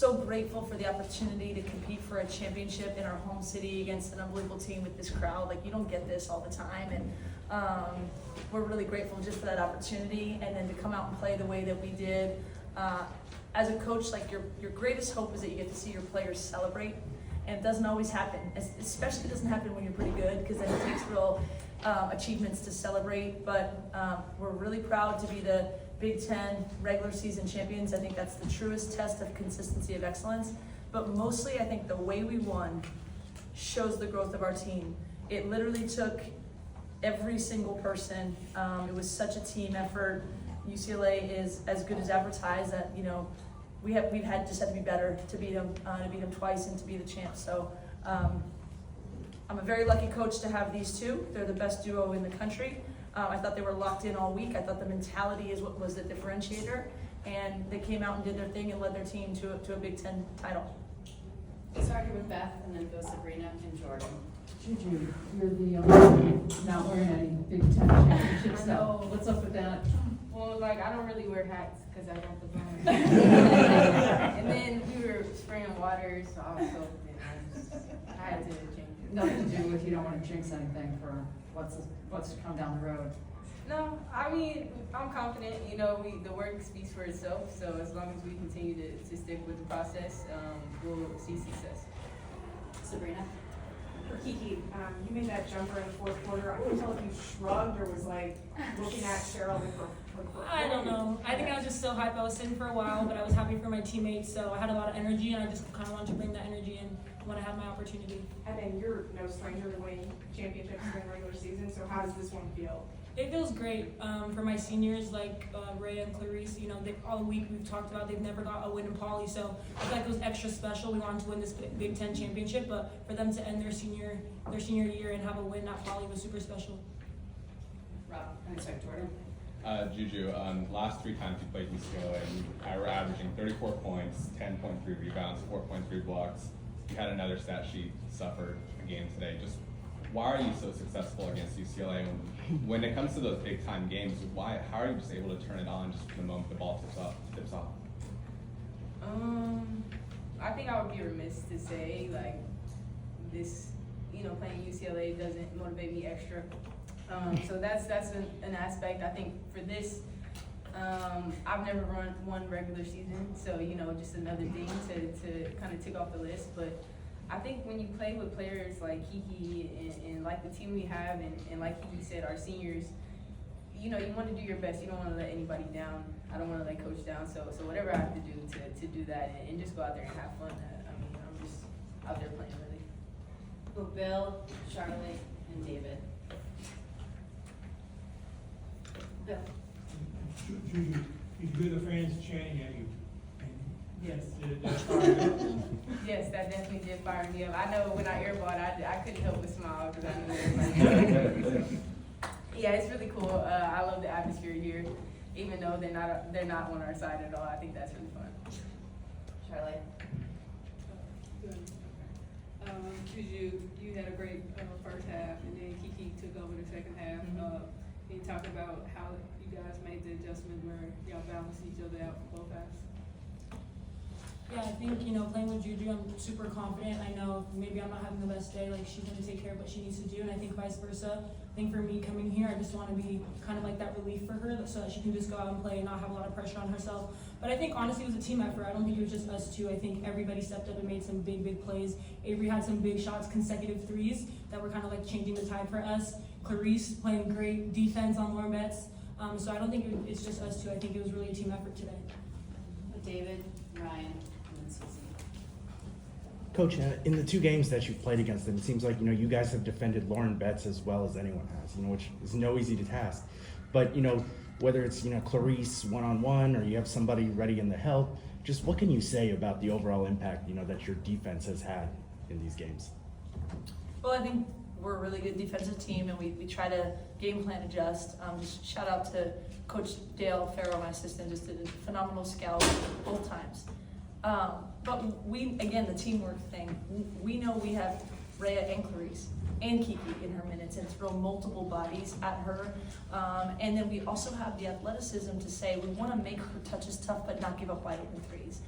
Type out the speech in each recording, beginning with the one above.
so grateful for the opportunity to compete for a championship in our home city against an unbelievable team with this crowd. Like, you don't get this all the time, and we're really grateful just for that opportunity, and then to come out and play the way that we did. As a coach, like, your greatest hope is that you get to see your players celebrate, and it doesn't always happen. Especially doesn't happen when you're pretty good, because then it takes real achievements to celebrate. But we're really proud to be the Big Ten regular season champions. I think that's the truest test of consistency of excellence. But mostly, I think the way we won shows the growth of our team. It literally took every single person. It was such a team effort. UCLA is as good as advertised. That, you know, we've had to be better to beat them twice and to be the champs. So I'm a very lucky coach to have these two. They're the best duo in the country. I thought they were locked in all week. I thought the mentality is what was the differentiator, and they came out and did their thing and led their team to a Big Ten title. Started with Beth, and then go Sabrina and Jordan. Juju, you're the only not wearing any Big Ten championship stuff. What's up with that? Well, like, I don't really wear hats because I got the burn. And then we were spraying water, so I was soaked, and I had to change it. Nothing to do with you don't want to jinx anything for what's to come down the road. No, I mean, I'm confident. You know, the work speaks for itself. So as long as we continue to stick with the process, we'll see success. Sabrina? For Kiki, you made that jumper in the fourth quarter. I couldn't tell if you shrugged or was like looking at Cheryl for I don't know. I think I was just so hyped. I was sitting for a while, but I was happy for my teammates, so I had a lot of energy, and I just kind of wanted to bring that energy in when I had my opportunity. And then you're no stranger to winning championships during regular season, so how does this one feel? It feels great for my seniors, like Rhea and Clarice. You know, all week we've talked about they've never got a win in poly, so I feel like it was extra special. We wanted to win this Big Ten championship, but for them to end their senior year and have a win at poly was super special. Rob, and expect Jordan. Juju, last 3 times you played UCLA, you were averaging 34 points, 10.3 rebounds, 4.3 blocks. You had another stat sheet suffered a game today. Just why are you so successful against UCLA? When it comes to those big time games, how are you just able to turn it on just the moment the ball tips off? I think I would be remiss to say, like, this, you know, playing UCLA doesn't motivate me extra. So that's an aspect. I think for this, I've never won regular season, so, you know, just another thing to kind of tick off the list. But I think when you play with players like Kiki and like the team we have, and like Kiki said, our seniors, you know, you want to do your best. You don't want to let anybody down. I don't want to let coach down. So whatever I have to do to do that and just go out there and have fun. I mean, I'm just out there playing, really. Well, Bill, Charlotte, and David. Bill. Juju, you hear the fans chanting at you. Yes. Did that fire you up? Yes, that definitely did fire me up. I know when I airballed, I couldn't help but smile because I knew everybody. Yeah, it's really cool. I love the atmosphere here, even though they're not on our side at all. I think that's really fun. Charlotte. Juju, you had a great first half, and then Kiki took over the second half. Can you talk about how you guys made the adjustment where y'all balanced each other out for both halves? Yeah, I think, you know, playing with Juju, I'm super confident. I know maybe I'm not having the best day, like, she's going to take care of what she needs to do, and I think vice versa. I think for me coming here, I just want to be kind of like that relief for her so that she can just go out and play and not have a lot of pressure on herself. But I think, honestly, it was a team effort. I don't think it was just us two. I think everybody stepped up and made some big plays. Avery had some big shots, consecutive threes that were kind of like changing the tide for us. Clarice playing great defense on Lauren Betts. So I don't think it's just us two. I think it was really a team effort today. David, Ryan, and then Susie. Coach, in the 2 games that you've played against them, it seems like, you know, you guys have defended Lauren Betts as well as anyone has, you know, which is no easy task. But, you know, whether it's, you know, Clarice one-on-one or you have somebody ready in the help, just what can you say about the overall impact, you know, that your defense has had in these games? Well, I think we're a really good defensive team, and we try to game plan adjust. Just shout out to Coach Dale Farrow, my assistant, just did a phenomenal scout both times. But we, again, the teamwork thing, we know we have Rhea and Clarice and Kiki in her minutes and throw multiple bodies at her. And then we also have the athleticism to say we want to make her touches tough but not give up wide open threes.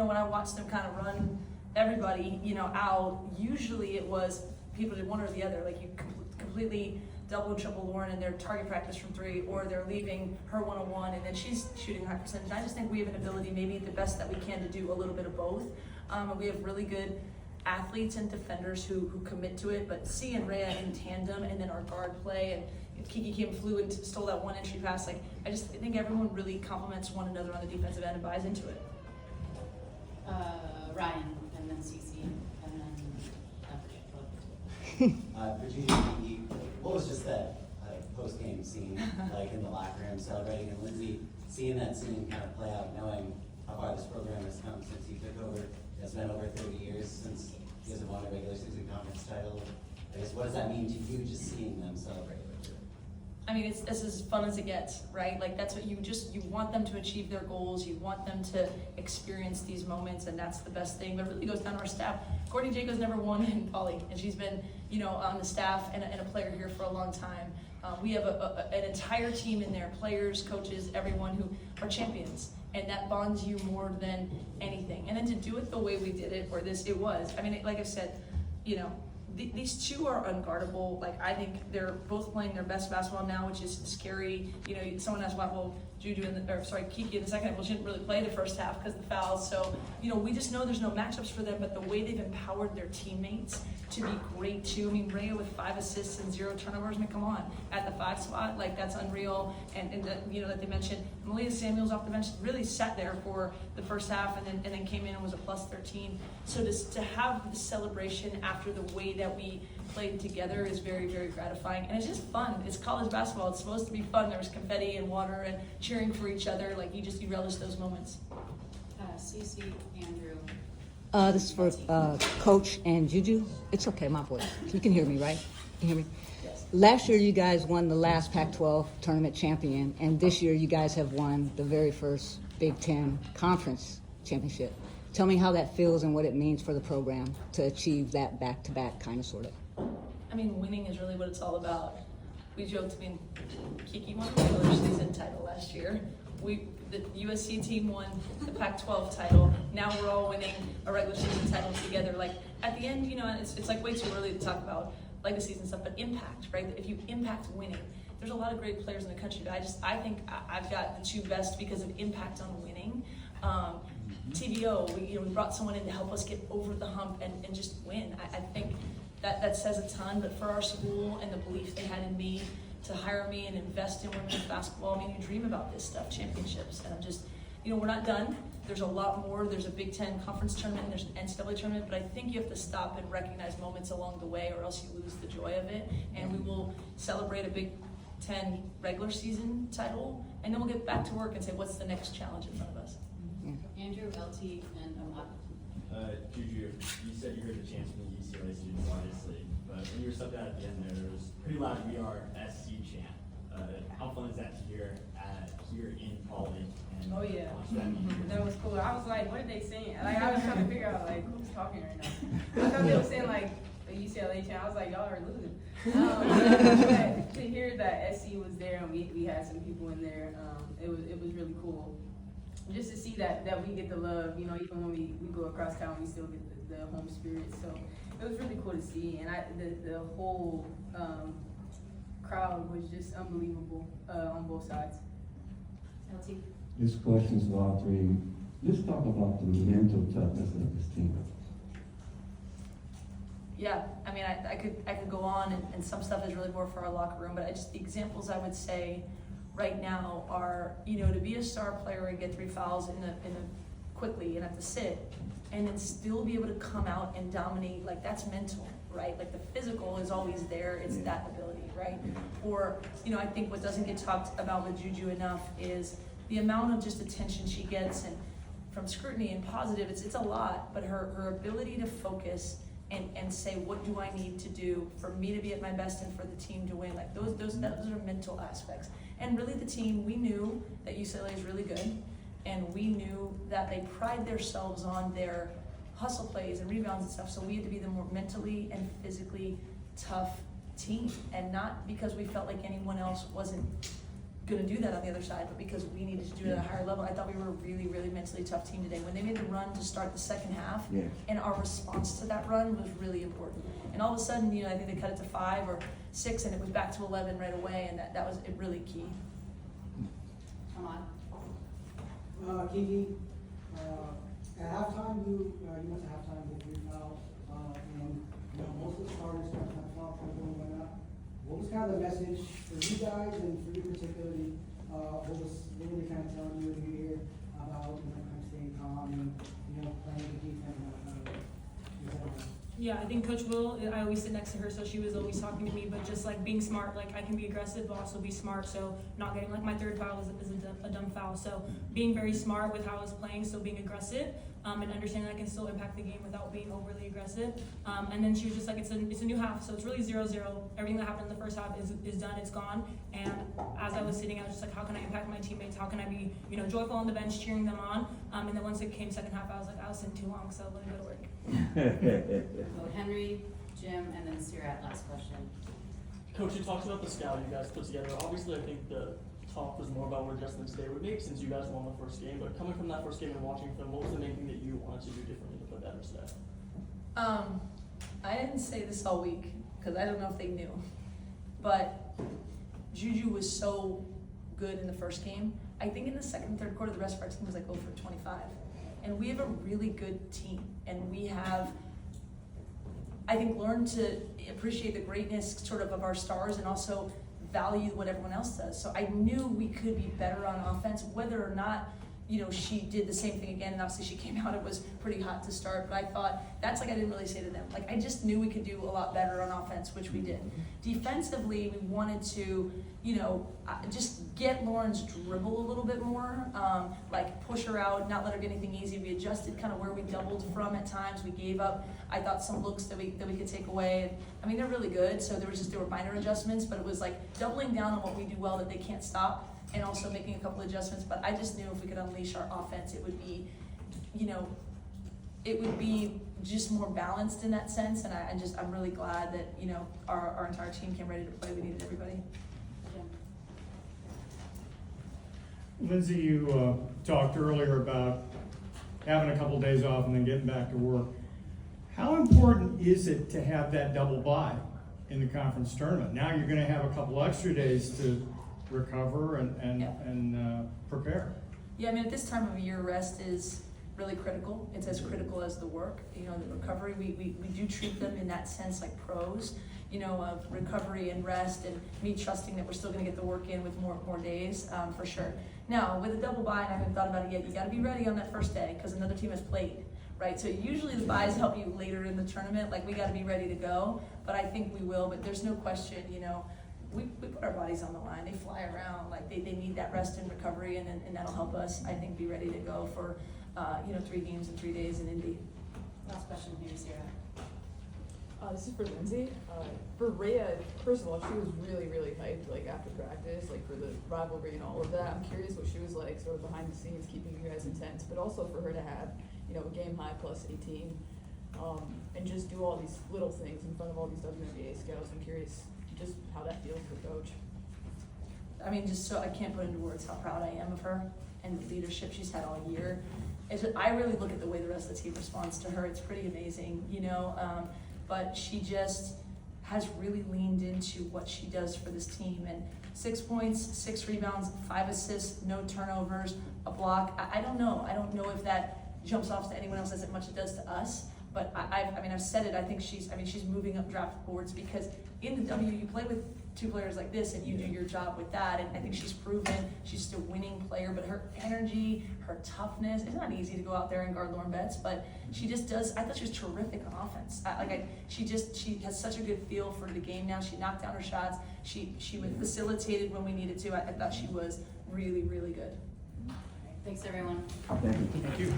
when I watched them kind of run everybody, out, usually it was people did one or the other. Like you completely double, triple Lauren in their target practice from 3, or they're leaving her one-on-one and then she's shooting high percentage. I just think we have an ability, maybe the best that we can, to do a little bit of both. And we have really good athletes and defenders who commit to it, but C and Rhea in tandem, and then our guard play, and Kiki came flew and stole that one entry pass. Like I think everyone really complements one another on the defensive end and buys into it. Ryan, and then CC, and then For Juju, what was just that post-game scene like in the locker room celebrating, and Lindsay seeing that scene kind of play out, knowing how far this program has come since he took over? It's been over 30 years since you guys have won a regular season conference title. I guess, what does that mean to you, just seeing them celebrate with you? I mean, it's as fun as it gets, right? Like that's what you want them to achieve their goals. You want them to experience these moments, and that's the best thing. But it really goes down to our staff. Courtney Jacobs never won in Poly, and she's been, on the staff and a player here for a long time. We have an entire team in there, players, coaches, everyone who are champions, and that bonds you more than anything. And then to do it the way we did it, like I said, these two are unguardable. Like I think they're both playing their best basketball now, which is scary. Someone asked about, Juju Kiki in the second half. Well, she didn't really play the first half because of the fouls. So, we just know there's no matchups for them, but the way they've empowered their teammates to be great too. I mean, Rhea with 5 assists and 0 turnovers. I mean, come on, at the 5 spot, like that's unreal. And that they mentioned, Malia Samuels off the bench really sat there for the first half, and then came in and was a plus 13. So to have the celebration after the way that we played together is very, very gratifying, and it's just fun. It's college basketball. It's supposed to be fun. There was confetti and water and cheering for each other. Like you relish those moments. CC, Andrew. This is for Coach and Juju. It's okay, my voice. You can hear me, right? You hear me? Yes. Last year, you guys won the last Pac-12 tournament champion, and this year, you guys have won the very first Big Ten conference championship. Tell me how that feels and what it means for the program to achieve that back-to-back, kind of, sort of. I mean, winning is really what it's all about. We joked, Kiki won the regular season title last year. The USC team won the Pac-12 title. Now we're all winning a regular season title together. Like at the end, it's like way too early to talk about legacies and stuff, but impact, right? If you impact winning, there's a lot of great players in the country, but I think I've got the 2 best because of impact on winning. TVO, we brought someone in to help us get over the hump and just win. I think that says a ton, but for our school and the belief they had in me to hire me and invest in women's basketball, you dream about this stuff, championships, and I'm just, we're not done. There's a lot more. There's a Big Ten conference tournament, there's an NCAA tournament, but I think you have to stop and recognize moments along the way, or else you lose the joy of it. And we will celebrate a Big Ten regular season title, and then we'll get back to work and say, what's the next challenge in front of us? Andrew, LT, and Ahmad. Juju, you said you heard the chants from the UCLA students, obviously, but when you were subbed out at the end there was pretty loud "We Are SC" chant. How fun is that to hear here in Poly? Oh yeah, that was cool. I was like, what are they saying? Like I was trying to figure out who's talking right now. I thought they were saying a UCLA chant. I was like, y'all are losing. But to hear that SC was there and we had some people in there, it was really cool. Just to see that we get the love, even when we go across town, we still get the home spirit. So it was really cool to see, and the whole crowd was just unbelievable on both sides. LT. This question's for all 3. Let's talk about the mental toughness of this team. Yeah, I could go on, and some stuff is really more for our locker room, but the examples I would say right now are, to be a star player and get 3 fouls in the quickly and have to sit, and then still be able to come out and dominate, like that's mental, right? Like the physical is always there, it's that ability, right? Or, I think what doesn't get talked about with Juju enough is the amount of just attention she gets, and from scrutiny and positive, it's a lot, but her ability to focus and say, what do I need to do for me to be at my best and for the team to win? Like those are mental aspects. And really the team, we knew that UCLA is really good, and we knew that they pride themselves on their hustle plays and rebounds and stuff, so we had to be the more mentally and physically tough team, and not because we felt like anyone else wasn't gonna do that on the other side, but because we needed to do it at a higher level, I thought we were a really, really mentally tough team today. When they made the run to start the second half, Yeah. and our response to that run was really important. And all of a sudden, you know, I think they cut it to 5 or 6, and it was back to 11 right away, and that was really key. Come on. Kiki, at halftime, you went to halftime with 3 fouls, and most of the starters got that foul trouble and whatnot. What was kind of the message for you guys and for you particularly? What were they kind of telling you here about kind of staying calm and playing the defense? Yeah, I think Coach Will, I always sit next to her, so she was always talking to me, but just like being smart, like I can be aggressive, but also be smart, so not getting, like my 3rd foul is a dumb foul, so being very smart with how I was playing, still being aggressive, and understanding I can still impact the game without being overly aggressive, and then she was just like, it's a new half, so it's really 0-0, everything that happened in the first half is done, it's gone, and as I was sitting, I was just like, how can I impact my teammates, how can I be, joyful on the bench, cheering them on, and then once it came second half, I was like, I was sitting too long, so let me go to work. So Henry, Jim, and then Sirat, last question. Coach, you talked about the scout you guys put together. Obviously, I think the talk was more about where adjustments they would make since you guys won the first game. But coming from that first game and watching film, what was the main thing that you wanted to do differently to put better today? I didn't say this all week, because I don't know if they knew, but Juju was so good in the first game. I think in the second and third quarter, the rest of our team was like 0 for 25. And we have a really good team, and we have, I think, learned to appreciate the greatness sort of our stars and also value what everyone else does. So I knew we could be better on offense, whether or not, she did the same thing again, and obviously she came out, it was pretty hot to start, but I thought, that's like I didn't really say to them. Like, I just knew we could do a lot better on offense, which we did. Defensively, we wanted to, just get Lauren's dribble a little bit more, like push her out, not let her get anything easy. We adjusted kind of where we doubled from at times. We gave up, I thought, some looks that we could take away. And, I mean, they're really good, so there were minor adjustments, but it was like doubling down on what we do well that they can't stop, and also making a couple adjustments. But I just knew if we could unleash our offense, it would be, it would be just more balanced in that sense. And I'm really glad that, our entire team came ready to play. We needed everybody. Lindsay, you talked earlier about having a couple days off and then getting back to work. How important is it to have that double bye in the conference tournament? Now you're going to have a couple extra days to recover and prepare. Yeah, I mean, at this time of year, rest is really critical. It's as critical as the work. The recovery, we do treat them in that sense like pros, of recovery and rest, and me trusting that we're still going to get the work in with more days, for sure. Now, with a double bye, and I haven't thought about it yet, you got to be ready on that first day because another team has played, right? So usually the byes help you later in the tournament. Like, we got to be ready to go, but I think we will. But there's no question, we put our bodies on the line. They fly around, like they need that rest and recovery, and that'll help us, I think, be ready to go for 3 games in 3 days in Indy. Last question here, Sarah. This is for Lindsay. For Rhea, first of all, she was really, really hyped, like after practice, like for the rivalry and all of that. I'm curious what she was like, sort of behind the scenes, keeping you guys intense, but also for her to have, a game high plus 18, and just do all these little things in front of all these WNBA scouts. I'm curious just how that feels for Coach. I mean, just so I can't put into words how proud I am of her and the leadership she's had all year. I really look at the way the rest of the team responds to her. It's pretty amazing, but she just has really leaned into what she does for this team. And 6 points, 6 rebounds, 5 assists, no turnovers, a block. I don't know. I don't know if that jumps off to anyone else as much as it does to us. But I've said it. I think she's moving up draft boards because in the W you play with 2 players like this and you do your job with that. And I think she's proven she's still a winning player. But her energy, her toughness, it's not easy to go out there and guard Lauren Betts, but she just does. I thought she was terrific on offense. She has such a good feel for the game now. She knocked down her shots. She facilitated when we needed to. I thought she was really, really good. Thanks, everyone. Thank you. Thank you.